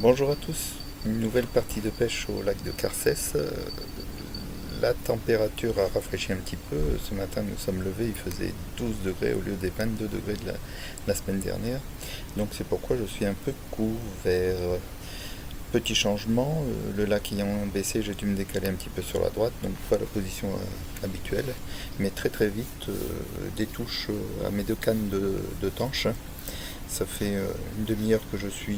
Bonjour à tous, une nouvelle partie de pêche au lac de Carcès. La température a rafraîchi un petit peu. Ce matin, nous sommes levés, il faisait 12 degrés au lieu des 22 degrés de la semaine dernière. Donc c'est pourquoi je suis un peu couvert. Petit changement, le lac ayant baissé, j'ai dû me décaler un petit peu sur la droite, donc pas la position habituelle, mais très très vite, des touches à mes deux cannes de tanche. Ça fait une demi-heure que je suis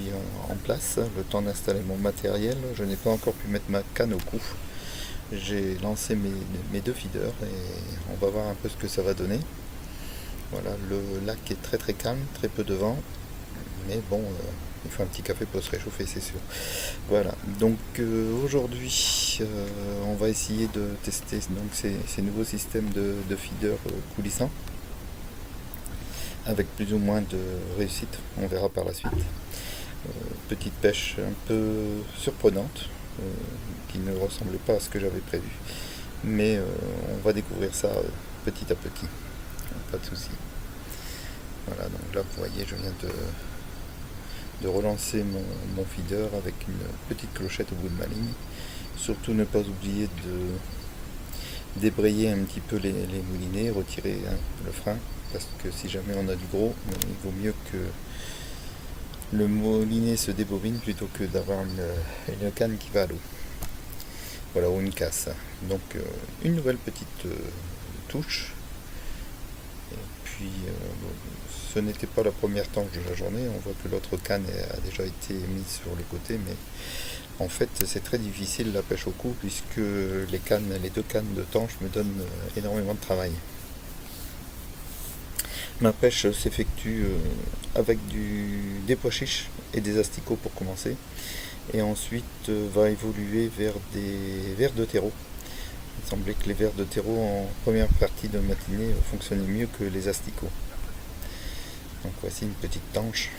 en place, le temps d'installer mon matériel. Je n'ai pas encore pu mettre ma canne au cou. J'ai lancé mes deux feeders et on va voir un peu ce que ça va donner. Voilà, le lac est très très calme, très peu de vent, mais bon, il faut un petit café pour se réchauffer, c'est sûr. Voilà, donc aujourd'hui, on va essayer de tester donc, ces nouveaux systèmes de feeders coulissants avec plus ou moins de réussite. On verra par la suite. Petite pêche un peu surprenante, qui ne ressemblait pas à ce que j'avais prévu. Mais on va découvrir ça petit à petit. Pas de souci. Voilà, donc là vous voyez, je viens de relancer mon feeder avec une petite clochette au bout de ma ligne. Surtout ne pas oublier de débrayer un petit peu les moulinets, retirer le frein, parce que si jamais on a du gros, il vaut mieux que le moulinet se débobine plutôt que d'avoir une canne qui va à l'eau. Voilà, ou une casse. Donc une nouvelle petite touche. Et puis bon, ce n'était pas la première tanche de la journée. On voit que l'autre canne a déjà été mise sur le côté, mais en fait c'est très difficile la pêche au cou puisque les deux cannes de tanche me donnent énormément de travail. Ma pêche s'effectue avec des pois chiches et des asticots pour commencer, et ensuite va évoluer vers des vers de terreau. Il semblait que les vers de terreau en première partie de matinée fonctionnaient mieux que les asticots. Donc voici une petite tanche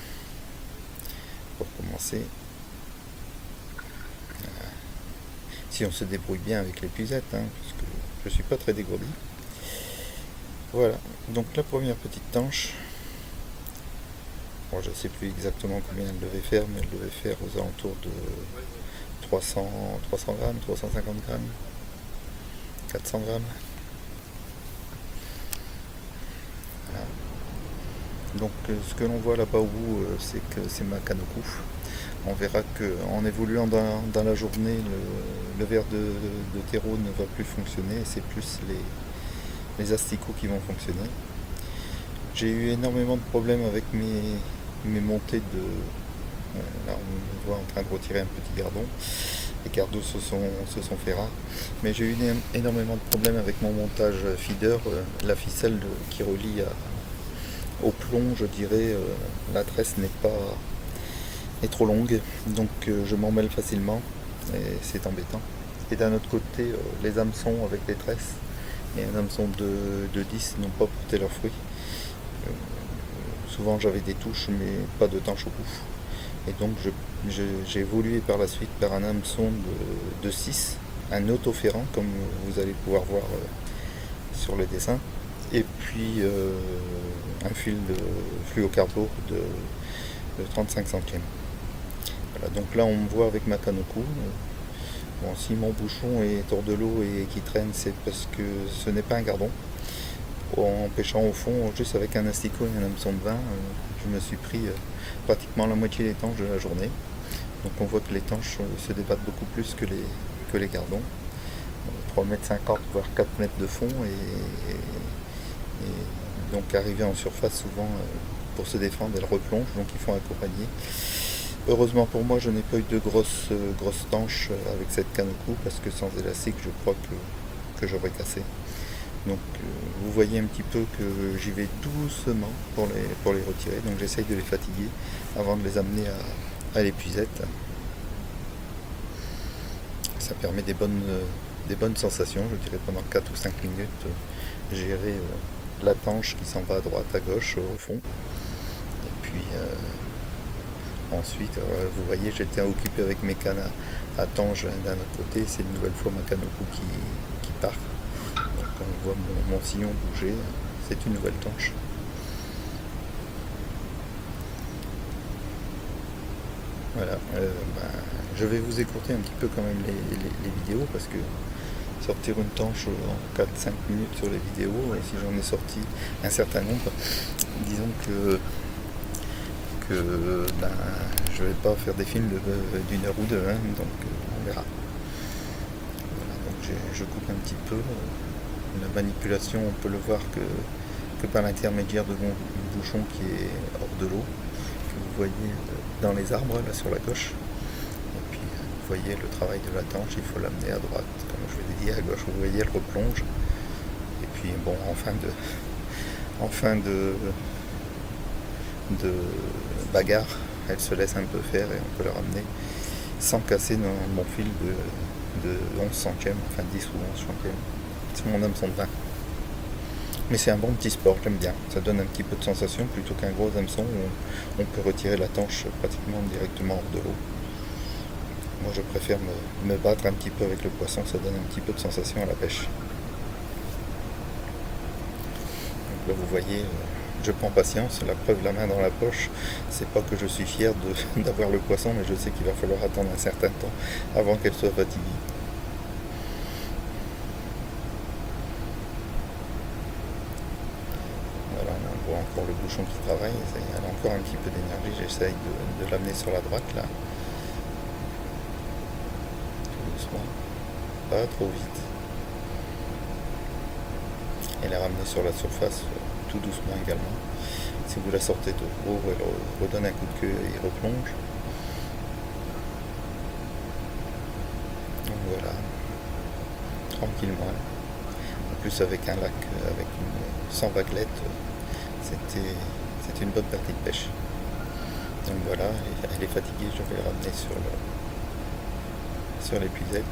pour commencer. Si on se débrouille bien avec l'épuisette, hein, parce que je suis pas très dégourdi. Voilà, donc la première petite tanche. Bon, je ne sais plus exactement combien elle devait faire, mais elle devait faire aux alentours de 300 grammes, 350 grammes, 400 grammes. Voilà. Donc ce que l'on voit là-bas au bout, c'est que c'est ma canne au cou. On verra qu'en évoluant dans la journée, le verre de terreau ne va plus fonctionner, c'est plus les asticots qui vont fonctionner. J'ai eu énormément de problèmes avec mes montées de... Là on me voit en train de retirer un petit gardon. Les gardos se sont fait rares. Mais j'ai eu énormément de problèmes avec mon montage feeder. La ficelle qui relie au plomb, je dirais, la tresse est trop longue. Donc je m'en mêle facilement et c'est embêtant. Et d'un autre côté, les hameçons avec les tresses et un hameçon de 10 n'ont pas porté leurs fruits. Euh, Souvent j'avais des touches mais pas de tanche au cou. Et donc j'ai évolué par la suite vers un hameçon de 6, un autoférant comme vous allez pouvoir voir sur le dessin. Et puis un fil de fluocarbo de 35 centièmes. Voilà, donc là on me voit avec ma canne au cou. Bon, si mon bouchon est hors de l'eau et qui traîne, c'est parce que ce n'est pas un gardon. En pêchant au fond, juste avec un asticot et un hameçon de 20, je me suis pris pratiquement la moitié des tanches de la journée. Donc on voit que les tanches se débattent beaucoup plus que les gardons. 3,50 m, voire 4 mètres de fond, et donc arriver en surface souvent pour se défendre, elles replongent, donc il faut accompagner. Heureusement pour moi, je n'ai pas eu de grosses tanches avec cette canne au cou, parce que sans élastique, je crois que j'aurais cassé. Donc vous voyez un petit peu que j'y vais doucement pour les retirer. Donc j'essaye de les fatiguer avant de les amener à l'épuisette. Ça permet des bonnes sensations, je dirais pendant 4 ou 5 minutes, gérer la tanche qui s'en va à droite, à gauche, au fond. Et puis ensuite, vous voyez, j'étais occupé avec mes cannes à tange d'un autre côté. C'est une nouvelle fois ma canne au cou qui part. Donc on voit mon sillon bouger. C'est une nouvelle tanche. Voilà, ben, je vais vous écourter un petit peu quand même les vidéos parce que sortir une tanche en 4-5 minutes sur les vidéos, et si j'en ai sorti un certain nombre, disons que ben, je vais pas faire des films d'une heure ou deux, hein, donc on verra. Voilà, donc je coupe un petit peu. La manipulation, on peut le voir que par l'intermédiaire de mon bouchon qui est hors de l'eau, que vous voyez dans les arbres là sur la gauche. Et puis vous voyez le travail de la tanche, il faut l'amener à droite, comme je vous l'ai dit, à gauche, vous voyez elle replonge. Et puis bon, en fin de bagarre, elle se laisse un peu faire et on peut la ramener sans casser mon fil de 11 centièmes, enfin 10 ou 11 centièmes. C'est mon hameçon de 20. Mais c'est un bon petit sport, j'aime bien. Ça donne un petit peu de sensation plutôt qu'un gros hameçon où on peut retirer la tanche pratiquement directement hors de l'eau. Moi je préfère me battre un petit peu avec le poisson, ça donne un petit peu de sensation à la pêche. Donc là vous voyez, je prends patience, la preuve la main dans la poche, c'est pas que je suis fier d'avoir le poisson, mais je sais qu'il va falloir attendre un certain temps avant qu'elle soit fatiguée. Voilà, on voit encore le bouchon qui travaille, elle a encore un petit peu d'énergie, j'essaye de l'amener sur la droite là. Tout doucement, pas trop vite. Et la ramener sur la surface tout doucement également. Si vous la sortez de haut, elle redonne un coup de queue et replonge. Donc voilà, tranquillement. En plus avec un lac sans vaguelette, c'était une bonne partie de pêche. Donc voilà, elle est fatiguée, je vais la ramener sur l'épuisette.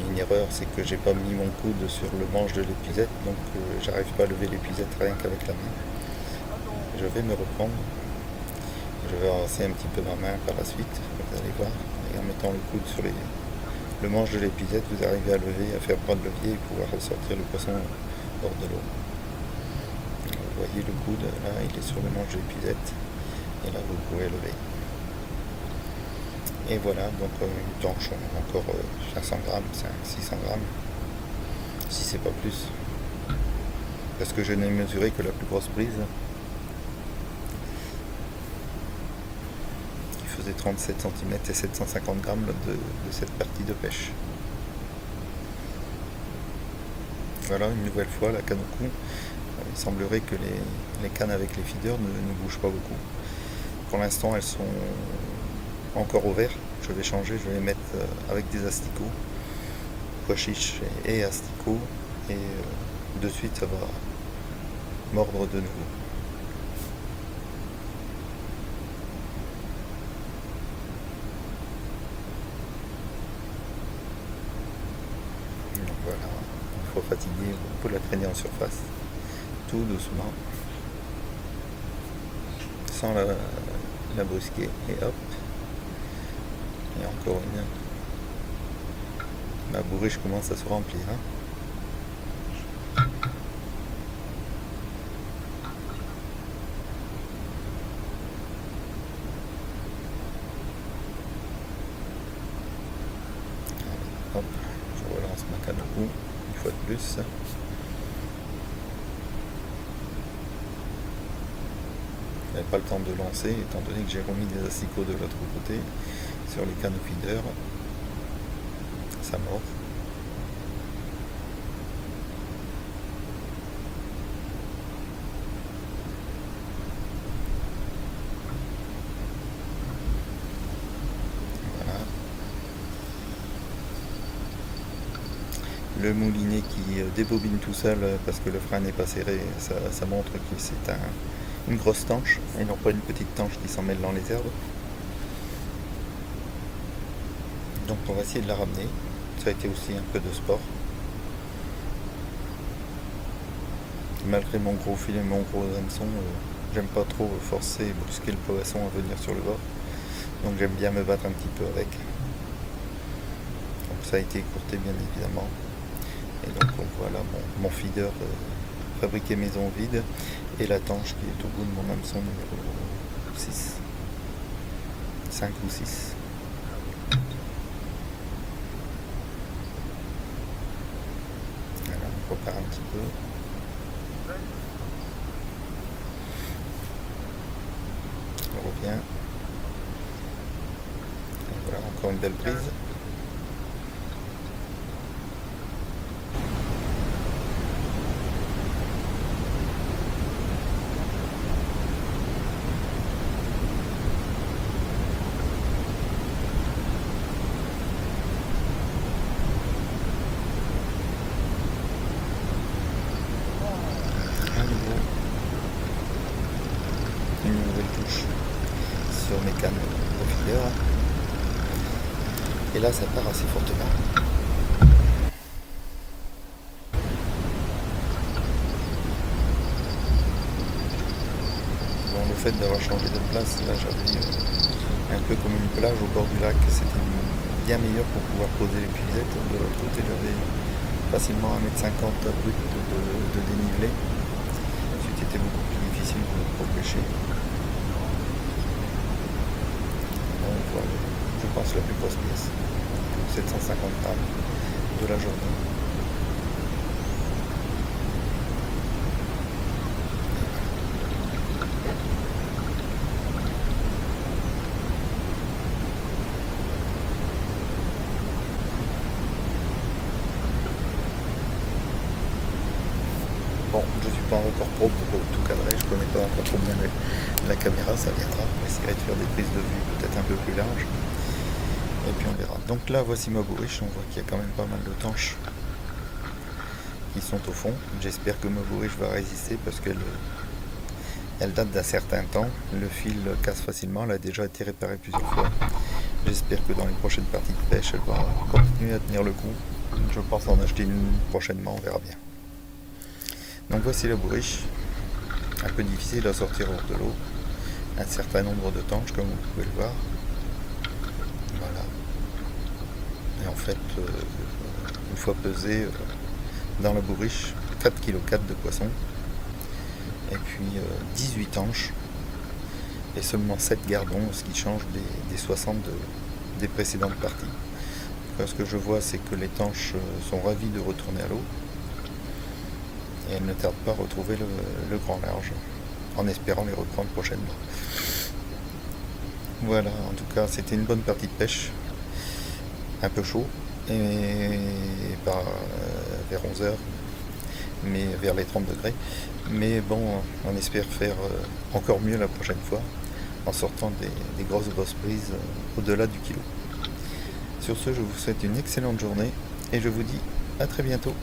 Une erreur, c'est que j'ai pas mis mon coude sur le manche de l'épuisette, donc j'arrive pas à lever l'épuisette rien qu'avec la main. Je vais me reprendre. Je vais avancer un petit peu ma main par la suite, vous allez voir. Et en mettant le coude sur le manche de l'épuisette, vous arrivez à lever, à faire bras de levier et pouvoir ressortir le poisson hors de l'eau. Vous voyez le coude, là il est sur le manche de l'épuisette, et là vous pouvez lever. Et voilà, donc une tanche encore 500 grammes, 600 grammes, si c'est pas plus. Parce que je n'ai mesuré que la plus grosse prise, qui faisait 37 cm et 750 grammes de cette partie de pêche. Voilà, une nouvelle fois, la canne au cou. Il semblerait que les cannes avec les feeders ne bougent pas beaucoup. Pour l'instant, elles sont encore au vert. Je vais changer, je vais les mettre avec des asticots, pois chiches et asticots, et de suite ça va mordre de nouveau. Donc voilà, il faut fatiguer, on peut la traîner en surface, tout doucement, sans la brusquer, et hop. Et encore une. Ma bourriche commence à se remplir. Hein. Hop, je relance ma canne au cou une fois de plus. Je n'avais pas le temps de lancer étant donné que j'ai remis des asticots de l'autre côté sur les cannes feeder. Ça mord. Voilà. Le moulinet qui débobine tout seul parce que le frein n'est pas serré, ça montre que c'est une grosse tanche et non pas une petite tanche qui s'en mêle dans les herbes. Donc on va essayer de la ramener. Ça a été aussi un peu de sport. Malgré mon gros filet et mon gros hameçon, j'aime pas trop forcer et brusquer le poisson à venir sur le bord. Donc j'aime bien me battre un petit peu avec. Donc ça a été écourté bien évidemment. Et donc voilà mon feeder fabriqué maison vide. et la tanche qui est au bout de mon hameçon numéro 6, 5 ou 6. Voilà, on repart un petit peu. On revient. Et voilà, encore une belle prise. À nouveau, une nouvelle touche sur mes cannes au filière. Et là, ça part assez fortement. Bon, le fait d'avoir changé de place, là, j'avais un peu comme une plage au bord du lac. C'était bien meilleur pour pouvoir poser les puisettes. De l'autre côté, j'avais facilement 1,50 m brut de dénivelé. C'était beaucoup plus difficile pour pêcher. On voit, je pense, la plus grosse pièce, 750 grammes de la journée. Bon, je ne suis pas encore pro pour tout cadrer, je ne connais pas encore trop bien la caméra, ça viendra. On essaierait de faire des prises de vue peut-être un peu plus larges. Et puis on verra. Donc là, voici ma bourriche, on voit qu'il y a quand même pas mal de tanches qui sont au fond. J'espère que ma bourriche va résister parce qu'elle date d'un certain temps. Le fil casse facilement, elle a déjà été réparée plusieurs fois. J'espère que dans les prochaines parties de pêche, elle va continuer à tenir le coup. Je pense en acheter une prochainement, on verra bien. Donc voici la bourriche, un peu difficile à sortir hors de l'eau, un certain nombre de tanches comme vous pouvez le voir. Voilà. Et en fait, une fois pesé dans la bourriche, 4,4 kg de poisson, et puis 18 tanches, et seulement 7 gardons, ce qui change des 60 des précédentes parties. Ce que je vois, c'est que les tanches sont ravies de retourner à l'eau. Et elles ne tardent pas à retrouver le grand large, en espérant les reprendre prochainement. Voilà, en tout cas, c'était une bonne partie de pêche, un peu chaud, et vers 11 h, mais vers les 30 degrés. Mais bon, on espère faire encore mieux la prochaine fois, en sortant des grosses prises au-delà du kilo. Sur ce, je vous souhaite une excellente journée, et je vous dis à très bientôt.